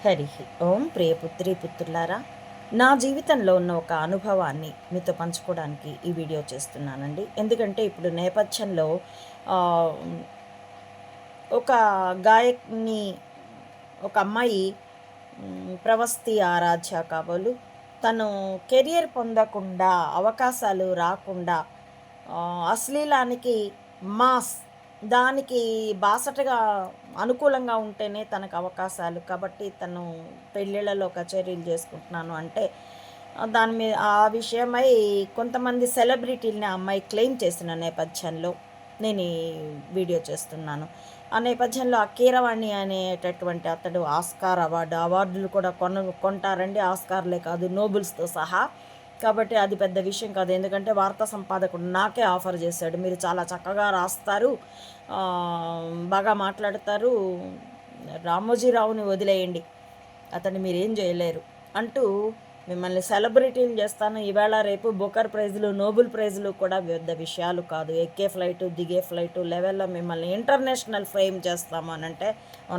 హరి ఓం ప్రియపుత్రి పుత్రులారా, నా జీవితంలో ఉన్న ఒక అనుభవాన్ని మీతో పంచుకోవడానికి ఈ వీడియో చేస్తున్నానండి. ఎందుకంటే ఇప్పుడు నేపథ్యంలో ఆ, ఒక గాయకుని ఒక అమ్మాయి ప్రవస్తి ఆరాధ్య కాబోలు తను కెరియర్ పొందకుండా అవకాశాలు రాకుండా అశ్లీలానికి మాస్ దానికి బాసటగా అనుకూలంగా ఉంటేనే తనకు అవకాశాలు కాబట్టి తను పెళ్ళిళ్ళలో కచేరీలు చేసుకుంటున్నాను అంటే దాని మీద ఆ విషయమై కొంతమంది సెలబ్రిటీలని ఆ అమ్మాయి క్లెయిమ్ చేసిన నేపథ్యంలో నేను ఈ వీడియో చేస్తున్నాను. ఆ నేపథ్యంలో ఆ కీరవాణి అనేటటువంటి అతడు ఆస్కార్ అవార్డులు కూడా కొంటారండి. ఆస్కార్లే కాదు, నోబెల్స్తో సహా. కాబట్టి అది పెద్ద విషయం కాదు. ఎందుకంటే వార్తా సంపాదకుడు నాకే ఆఫర్ చేశాడు, మీరు చాలా చక్కగా రాస్తారు, బాగా మాట్లాడతారు, రామోజీరావుని వదిలేయండి, అతన్ని మీరేం చేయలేరు అంటూ మిమ్మల్ని సెలబ్రిటీని చేస్తాను. ఈవేళ రేపు బుకర్ ప్రైజులు, నోబెల్ ప్రైజులు కూడా పెద్ద విషయాలు కాదు. ఎక్కే ఫ్లైటు, దిగే ఫ్లైటు లెవెల్లో మిమ్మల్ని ఇంటర్నేషనల్ ఫేమ్ చేస్తాము అని అంటే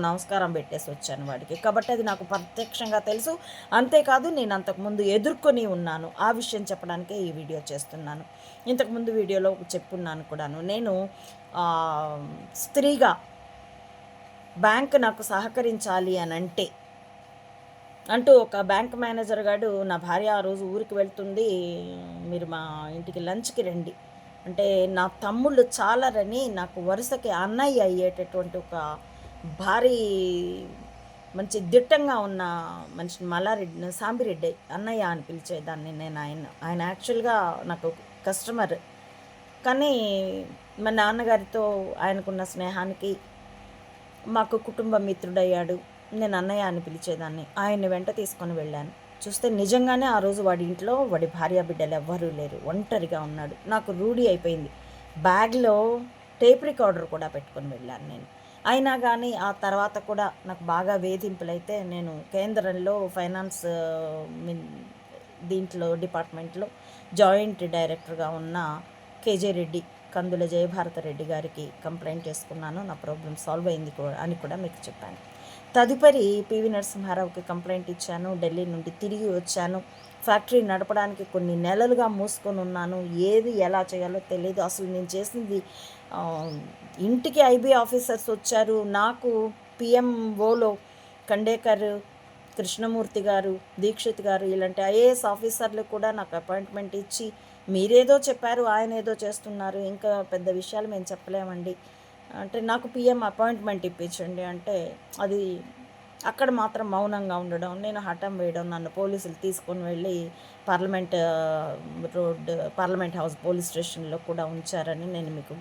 నమస్కారం పెట్టేసి వచ్చాను వాడికి. కాబట్టి అది నాకు ప్రత్యక్షంగా తెలుసు. అంతేకాదు నేను అంతకుముందు ఎదుర్కొని ఉన్నాను. ఆ విషయం చెప్పడానికే ఈ వీడియో చేస్తున్నాను. ఇంతకుముందు వీడియోలో చెప్పున్నాను కూడాను. నేను స్త్రీగా బ్యాంక్ నాకు సహకరించాలి అని అంటూ ఒక బ్యాంక్ మేనేజర్ గారు, నా భార్య ఆ రోజు ఊరికి వెళ్తుంది, మీరు మా ఇంటికి లంచ్కి రండి అంటే, నా తమ్ముళ్ళు చాలరని నాకు వరుసకి అన్నయ్య అయ్యేటటువంటి ఒక భారీ మంచి దిట్టంగా ఉన్న మనిషిని మల్లారెడ్డి సాంబిరెడ్డి అన్నయ్య అని పిలిచేదాన్ని నేను. ఆయన యాక్చువల్గా నాకు కస్టమర్, కానీ మా నాన్నగారితో ఆయనకున్న స్నేహానికి మాకు కుటుంబ మిత్రుడయ్యాడు. నేను అన్నయ్య అని పిలిచేదాన్ని. ఆయన్ని వెంట తీసుకొని వెళ్ళాను. చూస్తే నిజంగానే ఆ రోజు వాడి ఇంట్లో వాడి భార్య బిడ్డలు ఎవ్వరూ లేరు, ఒంటరిగా ఉన్నాడు. నాకు రూఢి అయిపోయింది. బ్యాగ్లో టేప్ రికార్డర్ కూడా పెట్టుకొని వెళ్ళాను నేను. అయినా కానీ ఆ తర్వాత కూడా నాకు బాగా వేధింపులైతే నేను కేంద్రంలో ఫైనాన్స్ దీంట్లో డిపార్ట్మెంట్లో జాయింట్ డైరెక్టర్గా ఉన్న కేజే రెడ్డి, కందుల జయభారత రెడ్డి గారికి కంప్లైంట్ చేసుకున్నాను. నా ప్రాబ్లం సాల్వ్ అయింది అని కూడా మీకు చెప్పాను. తదుపరి పివి నరసింహారావుకి కంప్లైంట్ ఇచ్చాను. ఢిల్లీ నుండి తిరిగి వచ్చాను. ఫ్యాక్టరీ నడపడానికి కొన్ని నెలలుగా మూసుకొని ఉన్నాను. ఏది ఎలా చేయాలో తెలియదు. అసలు నేను చేసింది, ఇంటికి ఐబీ ఆఫీసర్స్ వచ్చారు. నాకు పిఎంఓలో ఖండేకర్, కృష్ణమూర్తి గారు, దీక్షిత్ గారు ఇలాంటి ఐఏఎస్ ఆఫీసర్లు కూడా నాకు అపాయింట్మెంట్ ఇచ్చి, మీరేదో చెప్పారు, ఆయన ఏదో చేస్తున్నారు, ఇంకా పెద్ద విషయాలు మేము చెప్పలేమండి అంటే, నాకు పిఎం అపాయింట్మెంట్ ఇప్పించండి అంటే, అది అక్కడ మాత్రం మౌనంగా ఉండడం, నేను హఠం వేయడం, నన్ను పోలీసులు తీసుకొని వెళ్ళి పార్లమెంట్ హౌస్ పోలీస్ స్టేషన్లో కూడా ఉంచారని నేను మీకు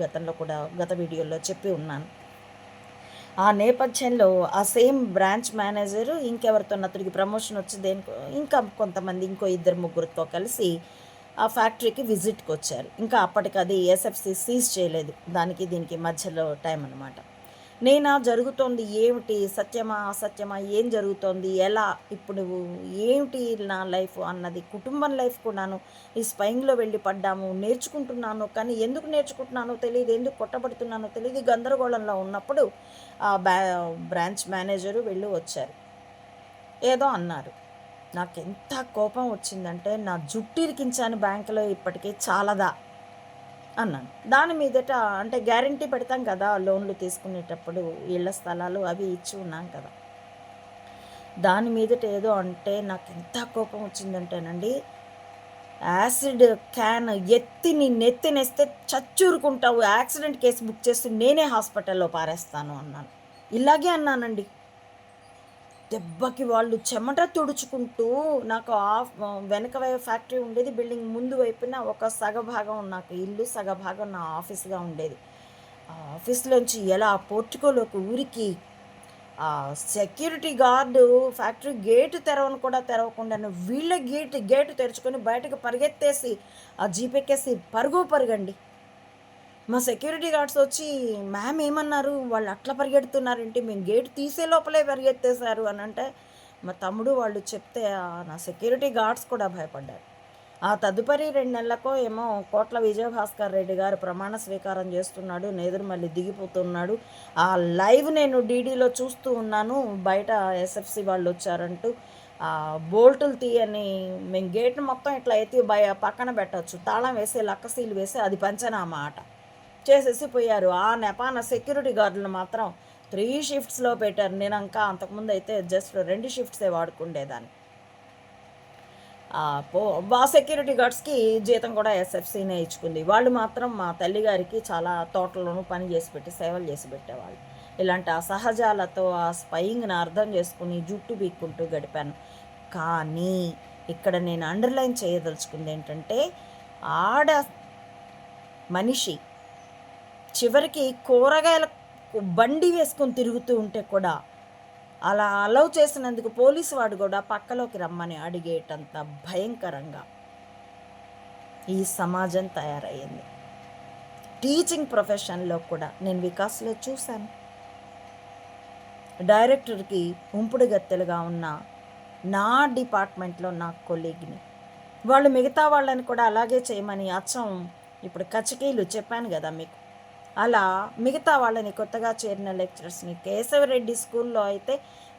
గత వీడియోలో చెప్పి ఉన్నాను. ఆ నేపథ్యంలో ఆ సేమ్ బ్రాంచ్ మేనేజరు ఇంకెవరితో అతడికి ప్రమోషన్ వచ్చి ఇంకా కొంతమంది ఇంకో ఇద్దరు ముగ్గురితో కలిసి ఆ ఫ్యాక్టరీకి విజిట్కి వచ్చారు. ఇంకా అప్పటికి అది ఎస్ఎఫ్సి సీజ్ చేయలేదు. దానికి దీనికి మధ్యలో టైం అనమాట. నేనా జరుగుతోంది ఏమిటి, సత్యమా అసత్యమా, ఏం జరుగుతోంది, ఎలా, ఇప్పుడు ఏమిటి నా లైఫ్ అన్నది, కుటుంబం లైఫ్ కూడాను ఈ స్పైన్లో వెళ్ళి పడ్డాము, నేర్చుకుంటున్నాను, కానీ ఎందుకు నేర్చుకుంటున్నానో తెలియదు, ఎందుకు కొట్టబడుతున్నానో తెలియదు, గందరగోళంలో ఉన్నప్పుడు ఆ బ్రాంచ్ మేనేజరు వెళ్ళి వచ్చారు. ఏదో అన్నారు. నాకు ఎంత కోపం వచ్చిందంటే, నా జుట్టు ఇరికించాను బ్యాంకులో, ఇప్పటికీ చాలదా అన్నాను. దాని మీదట అంటే గ్యారంటీ పెడతాం కదా లోన్లు తీసుకునేటప్పుడు, ఇళ్ల స్థలాలు అవి ఇచ్చి ఉన్నాం కదా, దాని మీదట ఏదో అంటే నాకు ఎంత కోపం వచ్చిందంటేనండి, యాసిడ్ క్యాన్ ఎత్తి నీ నెత్తినేస్తే చచ్చూరుకుంటావు, యాక్సిడెంట్ కేసు బుక్ చేసి నేనే హాస్పిటల్లో పారేస్తాను అన్నాను. ఇలాగే అన్నానండి. దెబ్బకి వాళ్ళు చెమట తుడుచుకుంటూ, నాకు వెనక ఫ్యాక్టరీ ఉండేది, బిల్డింగ్ ముందు వైపున ఒక సగభాగం నాకు ఇల్లు, సగభాగం నా ఆఫీస్గా ఉండేది. ఆ ఆఫీస్లోంచి ఎలా పోర్టుకోలోకి ఊరికి ఆ సెక్యూరిటీ గార్డు ఫ్యాక్టరీ గేటు తెరవను కూడా తెరవకుండా వీళ్ళ గేటు తెరుచుకొని బయటకు పరిగెత్తేసి ఆ జీపెక్కేసి పరుగండి. మా సెక్యూరిటీ గార్డ్స్ వచ్చి, మ్యామ్ ఏమన్నారు, వాళ్ళు అట్లా పరిగెడుతున్నారేంటి, మేము గేట్ తీసే లోపలే పరిగెత్తేశారు అని అంటే, మా తమ్ముడు వాళ్ళు చెప్తే నా సెక్యూరిటీ గార్డ్స్ కూడా భయపడ్డారు. ఆ తదుపరి 2 నెలలకో ఏమో కోట్ల విజయభాస్కర్ రెడ్డి గారు ప్రమాణ స్వీకారం చేస్తున్నాడు, నేదురుమల్లి దిగిపోతున్నాడు. ఆ లైవ్ నేను డీడీలో చూస్తూ ఉన్నాను. బయట ఎస్ఎఫ్సి వాళ్ళు వచ్చారంటూ బోల్టులు తీయని మేము గేట్ మొత్తం ఇట్లా ఎత్తి పక్కన పెట్టచ్చు, తాళం వేసి లక్కసీలు వేసి అది పంచనామా ఆట చేసేసి పోయారు. ఆ నెపాన సెక్యూరిటీ గార్డులు మాత్రం 3 షిఫ్ట్స్లో పెట్టారు. నేను ఇంకా అంతకుముందు అయితే జస్ట్ 2 షిఫ్ట్సే వాడుకుండేదాన్ని. సెక్యూరిటీ గార్డ్స్కి జీతం కూడా ఎస్ఎఫ్సీనే ఇచ్చుకుంది. వాళ్ళు మాత్రం మా తల్లిగారికి చాలా తోటల్లోనూ పని చేసి పెట్టి సేవలు చేసి పెట్టేవాళ్ళు. ఇలాంటి అసహజాలతో ఆ స్పయింగ్ని అర్థం చేసుకుని జుట్టు పీక్కుంటూ గడిపాను. కానీ ఇక్కడ నేను అండర్లైన్ చేయదలుచుకుంది ఏంటంటే, ఆడ మనిషి చివరికి కూరగాయల బండి వేసుకొని తిరుగుతూ ఉంటే కూడా అలా అలౌ చేసినందుకు పోలీసు వాడు కూడా పక్కలోకి రమ్మని అడిగేటంత భయంకరంగా ఈ సమాజం తయారయ్యింది. టీచింగ్ ప్రొఫెషన్లో కూడా నేను వికాస్లో చూశాను. డైరెక్టర్కి ఉంపుడు గత్తెలుగా ఉన్న నా డిపార్ట్మెంట్లో నా కొలీగ్ని వాళ్ళు మిగతా వాళ్ళని కూడా అలాగే చేయమని అచ్చం ఇప్పుడు కచకీలు చెప్పాను కదా మీకు, అలా మిగతా వాళ్ళని కొత్తగా చేరిన లెక్చరర్స్ని కేశవరెడ్డి స్కూల్లో అయితే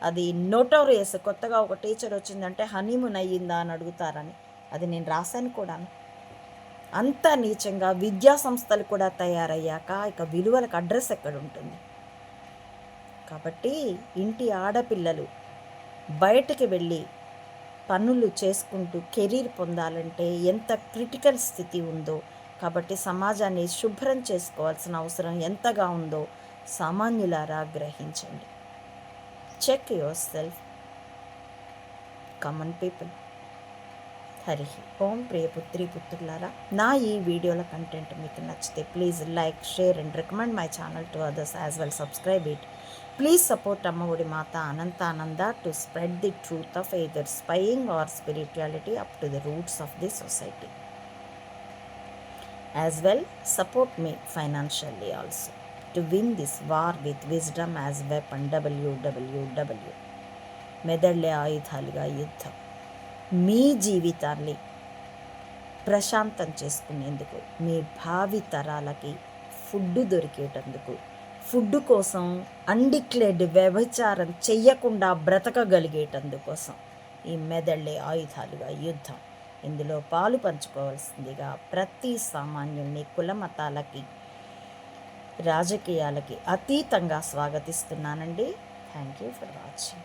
అది నోటోరియస్, కొత్తగా ఒక టీచర్ వచ్చిందంటే హనీమూన్ అయ్యిందా అని అడుగుతారని. అది నేను రాశాను కూడాను. అంత నీచంగా విద్యా సంస్థలు కూడా తయారయ్యాక ఇక విలువలకు అడ్రస్ ఎక్కడ ఉంటుంది? కాబట్టి ఇంటి ఆడపిల్లలు బయటికి వెళ్ళి పనులు చేసుకుంటూ కెరీర్ పొందాలంటే ఎంత క్రిటికల్ స్థితి ఉందో, కాబట్టి సమాజాన్ని శుభ్రం చేసుకోవాల్సిన అవసరం ఎంతగా ఉందో సామాన్యులారా గ్రహించండి. Check your self, common people. Hari Om. ప్రియపుత్రి పుత్రులారా, నా ఈ వీడియోల కంటెంట్ మీకు నచ్చితే please like, share and recommend my channel to others as well. Subscribe it. Please support Amma-Odi Mata Ananta to spread the truth of either spying or spirituality up to the roots of the society. As well, support me financially also to win this war with wisdom as weapon. www. మెదళ్ళే ఆయుధాలుగా యుద్ధం. మీ జీవితాన్ని ప్రశాంతం చేసుకునేందుకు, మీ భావి తరాలకి food దొరికేటందుకు, food కోసం undeclared వ్యభిచారం చెయ్యకుండా బ్రతకగలిగేటందుకోసం ఈ మెదళ్ళే ఆయుధాలుగా యుద్ధం. ఇందులో పాలు పంచుకోవాల్సిందిగా ప్రతి సామాన్యుల్ని కులమతాలకి, రాజకీయాలకి అతీతంగా స్వాగతిస్తున్నానండి. Thank you for watching.